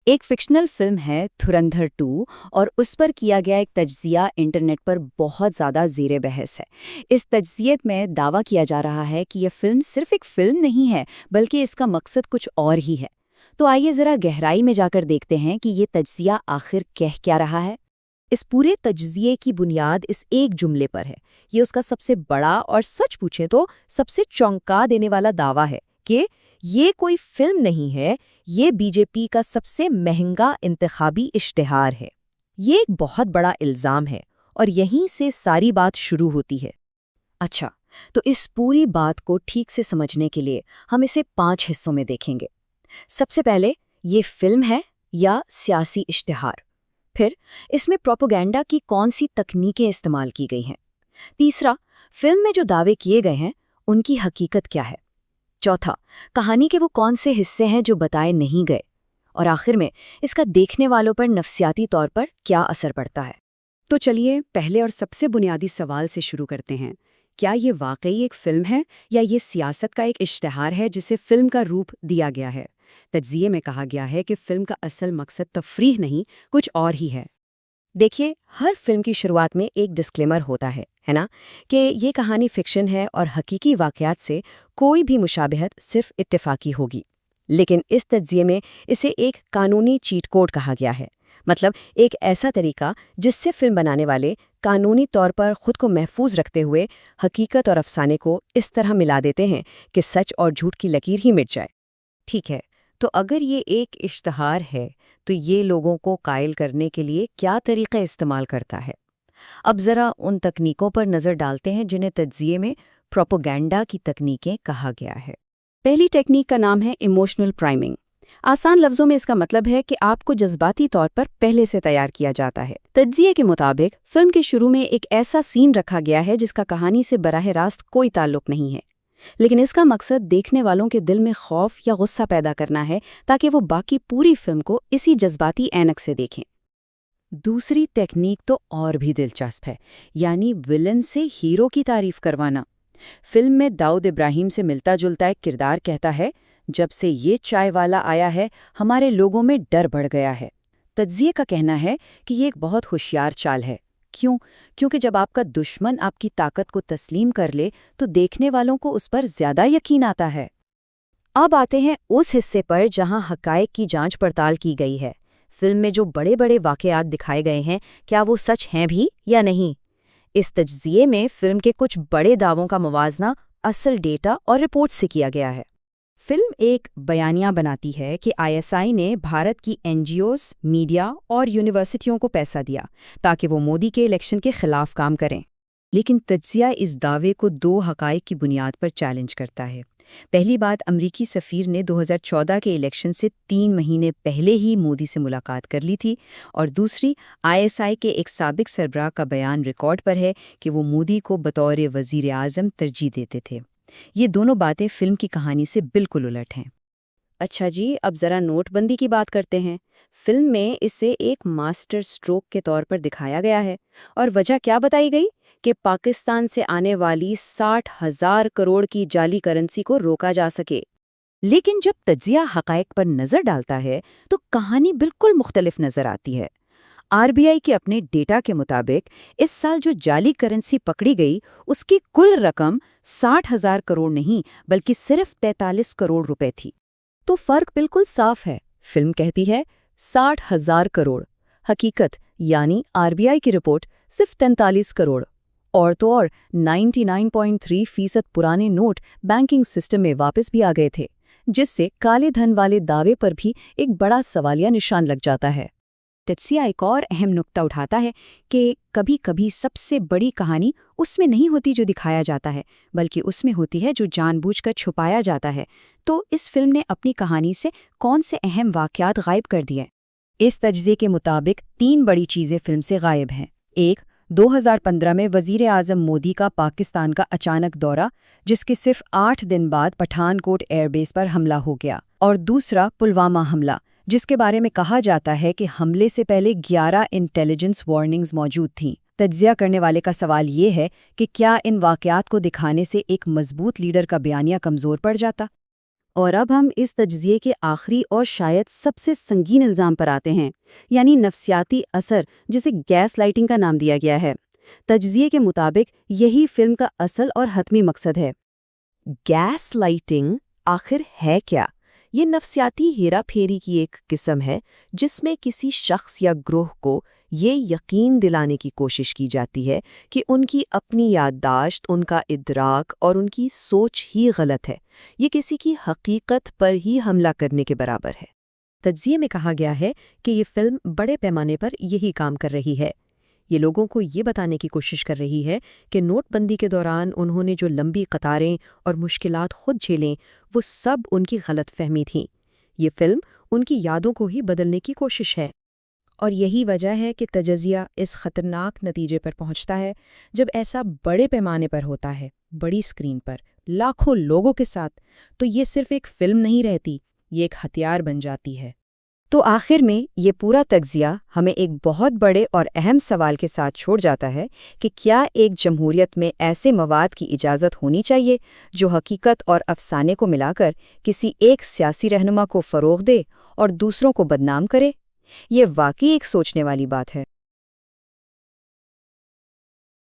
एक fictional film है धुरंधर 2 और उस पर किया गया एक तज्जिया इंटरनेट पर बहुत ज़्यादा ज़ेरे बहस है। इस तज्जियत में दावा किया जा रहा है कि यह फिल्म सिर्फ एक फिल्म नहीं है, बल्कि इसका मकसद कुछ और ही है। तो आइए ज़रा गहराई में जाकर देखते हैं कि ये तज्जिया आखिर कह क्या रहा है। इस पूरे तज्जिए की बुनियाद इस एक जुमले पर है। ये उसका सबसे बड़ा और सच पूछे तो सबसे चौंका देने वाला दावा है कि ये कोई फिल्म नहीं है, ये बीजेपी का सबसे महंगा इंतखाबी इश्तिहार है। ये एक बहुत बड़ा इल्ज़ाम है और यहीं से सारी बात शुरू होती है। अच्छा, तो इस पूरी बात को ठीक से समझने के लिए हम इसे 5 हिस्सों में देखेंगे। सबसे पहले, ये फिल्म है या सियासी इश्तिहार। फिर इसमें प्रोपेगेंडा की कौन सी तकनीकें इस्तेमाल की गई हैं। तीसरा, फिल्म में जो दावे किए गए हैं उनकी हकीकत क्या है। चौथा, कहानी के वो कौन से हिस्से हैं जो बताए नहीं गए। और आखिर में इसका देखने वालों पर नफ्सियाती तौर पर क्या असर पड़ता है। तो चलिए पहले और सबसे बुनियादी सवाल से शुरू करते हैं। क्या ये वाकई एक फिल्म है या ये सियासत का एक इश्तिहार है जिसे फिल्म का रूप दिया गया है। तज्जिए में कहा गया है कि फिल्म का असल मकसद तफरीह नहीं, कुछ और ही है। देखिए, हर फिल्म की शुरुआत में एक डिस्क्लेमर होता है ना, कि ये कहानी फिक्शन है और हकीकी वाक़यात से कोई भी मुशाबहत सिर्फ इत्तेफाकी होगी। लेकिन इस तज्जिए में इसे एक कानूनी चीट कोड कहा गया है। मतलब एक ऐसा तरीका जिससे फिल्म बनाने वाले कानूनी तौर पर खुद को महफूज रखते हुए हकीकत और अफसाने को इस तरह मिला देते हैं कि सच और झूठ की लकीर ही मिट जाए। ठीक है, तो अगर ये एक इश्तिहार है तो ये लोगों को कायल करने के लिए क्या तरीक़ा इस्तेमाल करता है। अब ज़रा उन तकनीकों पर नज़र डालते हैं जिन्हें तज्जिए में प्रोपेगेंडा की तकनीकें कहा गया है। पहली टेक्निक का नाम है इमोशनल प्राइमिंग। आसान लफ्ज़ों में इसका मतलब है कि आपको जज्बाती तौर पर पहले से तैयार किया जाता है। तज्जिए के मुताबिक फिल्म के शुरू में एक ऐसा सीन रखा गया है जिसका कहानी से बराह रास्त कोई ताल्लुक नहीं है, लेकिन इसका मकसद देखने वालों के दिल में खौफ या गुस्सा पैदा करना है ताकि वो बाकी पूरी फिल्म को इसी जज्बाती ऐनक से देखें। दूसरी टेक्निक तो और भी दिलचस्प है, यानी विलन से हीरो की तारीफ करवाना। फिल्म में दाऊद इब्राहिम से मिलता जुलता एक किरदार कहता है, जब से ये चाय वाला आया है हमारे लोगों में डर बढ़ गया है। तज्जिए का कहना है कि ये एक बहुत होशियार चाल है। क्यों? क्योंकि जब आपका दुश्मन आपकी ताकत को तस्लीम कर ले तो देखने वालों को उस पर ज्यादा यकीन आता है। अब आते हैं उस हिस्से पर जहां हकायक की जांच पड़ताल की गई है। फिल्म में जो बड़े बड़े वाकयात दिखाए गए हैं, क्या वो सच हैं भी या नहीं। इस तज्जिए में फिल्म के कुछ बड़े दावों का मुवाजना असल डेटा और रिपोर्ट से किया गया है। फिल्म एक बयानिया बनाती है कि आईएसआई ने भारत की एनजीओज, मीडिया और यूनिवर्सिटियों को पैसा दिया ताकि वो मोदी के इलेक्शन के खिलाफ काम करें। लेकिन तज्जिया इस दावे को 2 हकाइक की बुनियाद पर चैलेंज करता है। पहली बात, अमरीकी सफ़ीर ने 2014 के इलेक्शन से 3 महीने पहले ही मोदी से मुलाकात कर ली थी, और दूसरी, आईएसआई के एक साबिक सरबराह का बयान रिकॉर्ड पर है कि वो मोदी को बतौर वज़ीर आज़म तरजीह देते थे। ये दोनों बातें फिल्म की कहानी से बिल्कुल उलट हैं। अच्छा जी, अब ज़रा नोटबंदी की बात करते हैं। फिल्म में इसे एक मास्टर स्ट्रोक के तौर पर दिखाया गया है, और वजह क्या बताई गई कि पाकिस्तान से आने वाली 60,000 करोड़ की जाली करेंसी को रोका जा सके। लेकिन जब तज्जिया हक़ाइक़ पर नज़र डालता है तो कहानी बिल्कुल मुख्तलिफ नज़र आती है। आरबीआई के अपने डेटा के मुताबिक इस साल जो जाली करेंसी पकड़ी गई उसकी कुल रकम 60,000 करोड़ नहीं बल्कि सिर्फ 43 करोड़ रुपए थी। तो फर्क बिल्कुल साफ है। फिल्म कहती है 60,000 करोड़, हकीकत यानी आरबीआई की रिपोर्ट सिर्फ 43 करोड़। और तो और 99.3% पुराने नोट बैंकिंग सिस्टम में वापस भी आ गए थे, जिससे काले धन वाले दावे पर भी एक बड़ा सवालिया निशान लग जाता है। तज्जिया एक और अहम नुक्ता उठाता है कि कभी-कभी सबसे बड़ी कहानी उसमें नहीं होती जो दिखाया जाता है, बल्कि उसमें होती है जो जानबूझकर छुपाया जाता है। तो इस फिल्म ने अपनी कहानी से कौन से अहम वाक़यात गायब कर दिए? इस तज्ज़िये के मुताबिक 3 बड़ी चीज़ें फिल्म से गायब हैं। एक, 2015 में वज़ीर आज़म मोदी का पाकिस्तान का अचानक दौरा, जिसके सिर्फ 8 दिन बाद पठानकोट एयरबेस पर हमला हो गया। और दूसरा, पुलवामा हमला, जिसके बारे में कहा जाता है कि हमले से पहले 11 इंटेलिजेंस वार्निंग्स मौजूद थीं। तज्जिया करने वाले का सवाल ये है कि क्या इन वाक़यात को दिखाने से एक मजबूत लीडर का बयानिया कमज़ोर पड़ जाता? اور اب ہم اس تجزیے کے آخری اور شاید سب سے سنگین الزام پر آتے ہیں، یعنی نفسیاتی اثر، جسے گیس لائٹنگ کا نام دیا گیا ہے۔ تجزیے کے مطابق یہی فلم کا اصل اور حتمی مقصد ہے۔ گیس لائٹنگ آخر ہے کیا؟ یہ نفسیاتی ہیرا پھیری کی ایک قسم ہے جس میں کسی شخص یا گروہ کو یہ یقین دلانے کی کوشش کی جاتی ہے کہ ان کی اپنی یادداشت، ان کا ادراک اور ان کی سوچ ہی غلط ہے۔ یہ کسی کی حقیقت پر ہی حملہ کرنے کے برابر ہے۔ تجزیے میں کہا گیا ہے کہ یہ فلم بڑے پیمانے پر یہی کام کر رہی ہے۔ یہ لوگوں کو یہ بتانے کی کوشش کر رہی ہے کہ نوٹ بندی کے دوران انہوں نے جو لمبی قطاریں اور مشکلات خود جھیلیں، وہ سب ان کی غلط فہمی تھیں۔ یہ فلم ان کی یادوں کو ہی بدلنے کی کوشش ہے۔ اور یہی وجہ ہے کہ تجزیہ اس خطرناک نتیجے پر پہنچتا ہے جب ایسا بڑے پیمانے پر ہوتا ہے، بڑی اسکرین پر، لاکھوں لوگوں کے ساتھ، تو یہ صرف ایک فلم نہیں رہتی، یہ ایک ہتھیار بن جاتی ہے۔ تو آخر میں یہ پورا تجزیہ ہمیں ایک بہت بڑے اور اہم سوال کے ساتھ چھوڑ جاتا ہے کہ کیا ایک جمہوریت میں ایسے مواد کی اجازت ہونی چاہیے جو حقیقت اور افسانے کو ملا کر کسی ایک سیاسی رہنما کو فروغ دے اور دوسروں کو بدنام کرے؟ یہ واقعی ایک سوچنے والی بات ہے۔